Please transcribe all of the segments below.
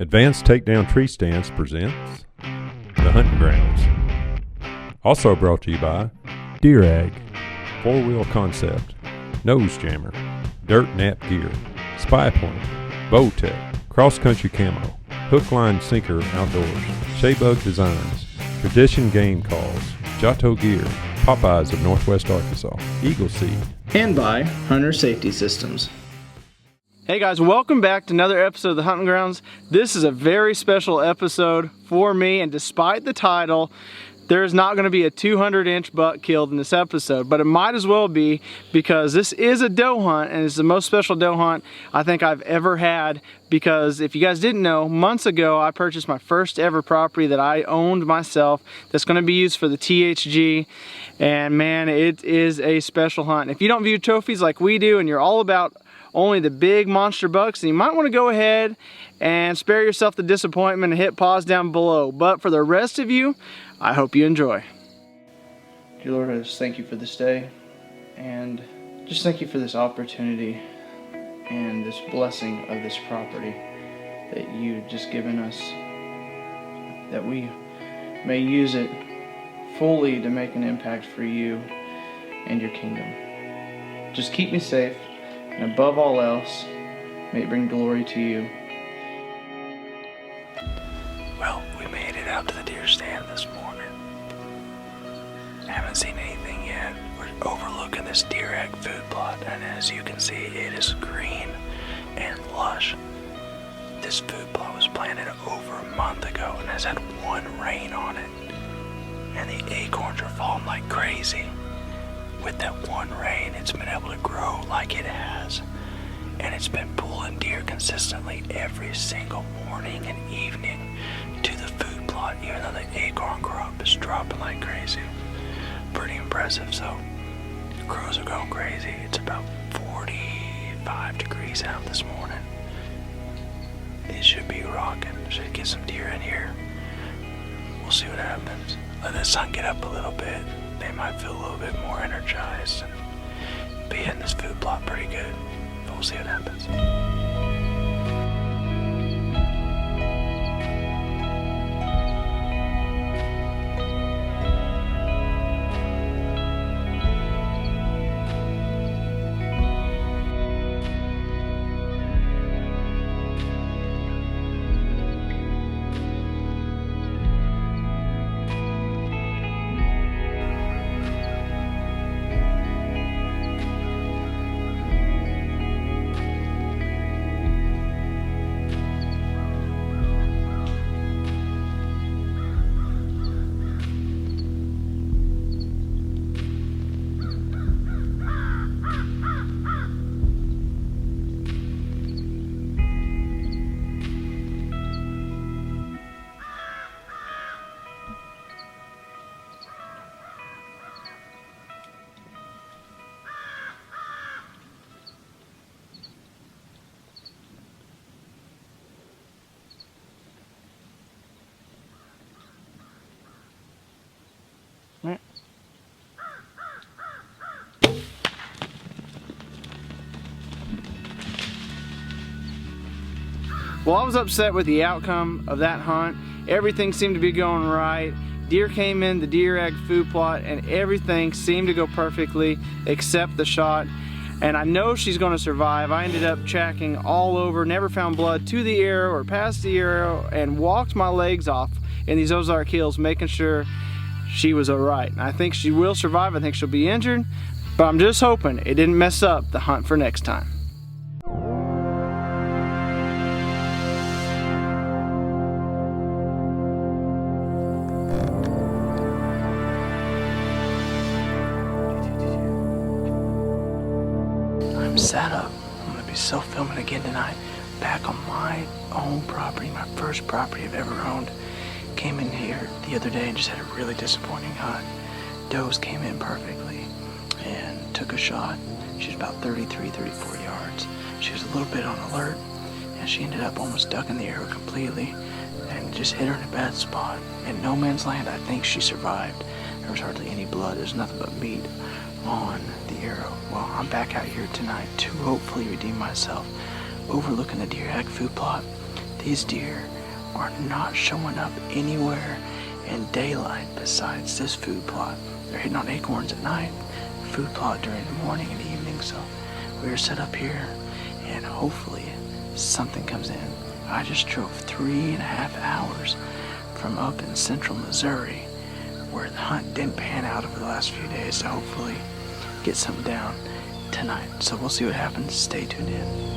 Advanced Takedown Tree Stands presents The Hunting Grounds. Also brought to you by Deer Ag, 4-Wheel Concept, Nose Jammer, Dirt Nap Gear, Spy Point, Bowtech, Cross Country Camo, Hook Line Sinker Outdoors, Shaybug Designs, Tradition Game Calls, Giotto Gear, Popeyes of Northwest Arkansas, Eagle Seed, and by Hunter Safety Systems. Hey guys, welcome back to another episode of the Hunting Grounds. This is a very special episode for me, and despite the title, there's not going to be a 200-inch buck killed in this episode, but it might as well be, because this is a doe hunt, and it's the most special doe hunt I think I've ever had. Because if you guys didn't know, months ago I purchased my first ever property that I owned myself that's going to be used for the THG, and man, it is a special hunt. If you don't view trophies like we do, and you're all about only the big monster bucks, and you might want to go ahead and spare yourself the disappointment and hit pause down below. But for the rest of you, I hope you enjoy. Dear Lord, I just thank you for this day, and just thank you for this opportunity and this blessing of this property that you've just given us, that we may use it fully to make an impact for you and your kingdom. Just keep me safe, and above all else, may it bring glory to you. Well, we made it out to the deer stand this morning. Haven't seen anything yet. We're overlooking this deer egg food plot, and as you can see, it is green and lush. This food plot was planted over a month ago and has had one rain on it, and the acorns are falling like crazy. With that one rain, it's been able to grow like it has, and it's been pulling deer consistently every single morning and evening to the food plot, even though the acorn crop is dropping like crazy. Pretty impressive. So the crows are going crazy. It's about 45 degrees out this morning. It should be rocking. Should get some deer in here. We'll see what happens. Let the sun get up a little bit. They might feel a little bit more energized and be hitting this food plot pretty good. But we'll see what happens. Well, I was upset with the outcome of that hunt. Everything seemed to be going right. Deer came in the deer egg food plot, and everything seemed to go perfectly except the shot. And I know she's going to survive. I ended up tracking all over, never found blood to the arrow or past the arrow, and walked my legs off in these Ozark hills, making sure she was all right. And I think she will survive. I think she'll be injured, but I'm just hoping it didn't mess up the hunt for next time. I'm set up. I'm going to be self-filming again tonight, back on my own property, my first property I've ever owned. Came in here the other day and just had a really disappointing hunt. Does came in perfectly and took a shot. She was about 33, 34 yards. She was a little bit on alert, and she ended up almost ducking the arrow completely and just hit her in a bad spot. In no man's land, I think she survived. There was hardly any blood. There's nothing but meat on the arrow. Well, I'm back out here tonight to hopefully redeem myself, overlooking the deer egg food plot. These deer are not showing up anywhere in daylight besides this food plot. They're hitting on acorns at night, food plot during the morning and evening. So we're set up here and hopefully something comes in. I just drove 3.5 hours from up in central Missouri where the hunt didn't pan out over the last few days to hopefully get something down tonight. So we'll see what happens. Stay tuned in.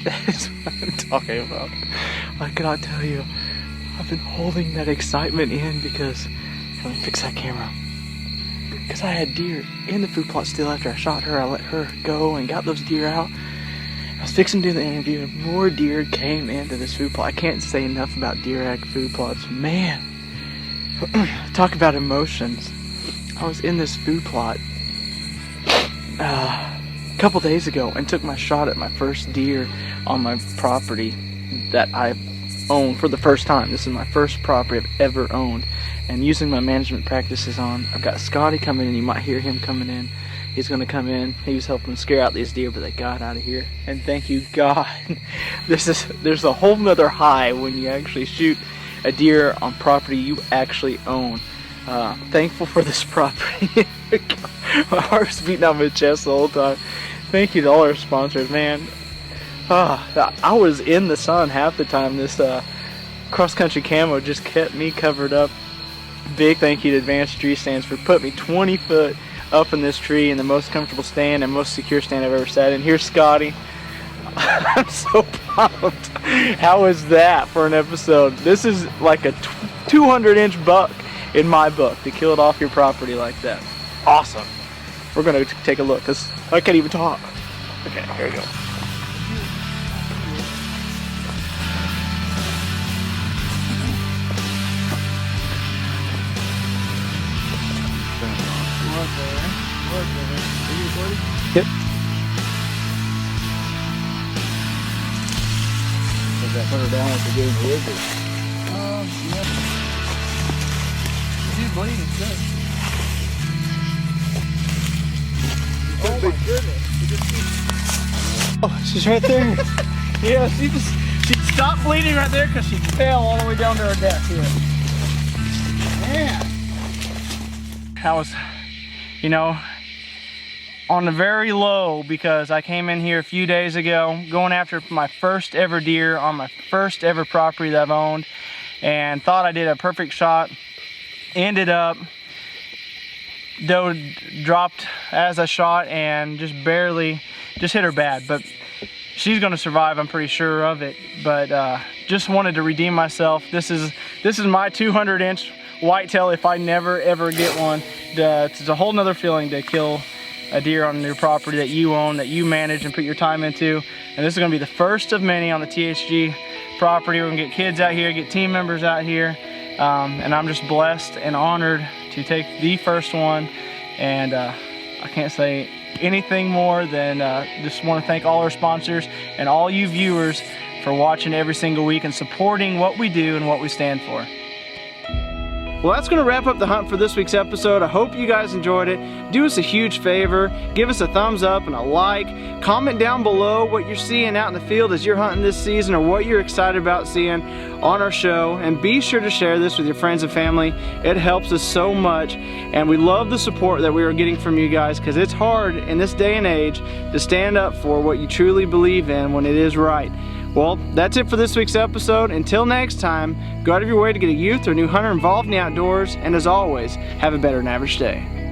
That's what I'm talking about. I cannot tell you. I've been holding that excitement in because... Let me fix that camera. Because I had deer in the food plot still after I shot her. I let her go and got those deer out. I was fixing to do the interview and more deer came into this food plot. I can't say enough about deer ag food plots. Man, talk about emotions. I was in this food plot a couple days ago and took my shot at my first deer on my property that I own for the first time. This is my first property I've ever owned, and using my management practices on. I've got Scotty coming in. You might hear him coming in. He's going to come in. He was helping scare out these deer, but they got out of here. And thank you, God. There's a whole nother high when you actually shoot a deer on property you actually own. Thankful for this property. My heart's beating out my chest the whole time. Thank you to all our sponsors, man. I was in the sun half the time. This cross-country camo just kept me covered up. Big thank you to Advanced Tree Stands for putting me 20 foot up in this tree in the most comfortable stand and most secure stand I've ever sat in. Here's Scotty. I'm so pumped. How is that for an episode? This is like a 200-inch buck in my book to kill it off your property like that. Awesome. We're gonna take a look because I can't even talk. Okay, here we go. Yep. Does that put her down like the game would? Yep. She's bleeding, good. Oh my goodness. Oh, she's right there. Yeah, she stopped bleeding right there because she fell all the way down to her death here. Man. I was, you know, on the very low because I came in here a few days ago going after my first ever deer on my first ever property that I've owned, and thought I did a perfect shot. Ended up doe dropped as I shot and just barely hit her bad, but she's gonna survive, I'm pretty sure of it. But just wanted to redeem myself. This is my 200-inch whitetail if I never ever get one. It's a whole nother feeling to kill a deer on your property that you own, that you manage and put your time into. And this is gonna be the first of many on the THG property. We're gonna get kids out here, get team members out here. And I'm just blessed and honored to take the first one. And I can't say anything more than just want to thank all our sponsors and all you viewers for watching every single week and supporting what we do and what we stand for. Well, that's going to wrap up the hunt for this week's episode. I hope you guys enjoyed it. Do us a huge favor, give us a thumbs up and a like. Comment down below what you're seeing out in the field as you're hunting this season, or what you're excited about seeing on our show. And be sure to share this with your friends and family. It helps us so much, and we love the support that we are getting from you guys, because it's hard in this day and age to stand up for what you truly believe in when it is right. Well, that's it for this week's episode. Until next time, go out of your way to get a youth or new hunter involved in the outdoors, and as always, have a better than average day.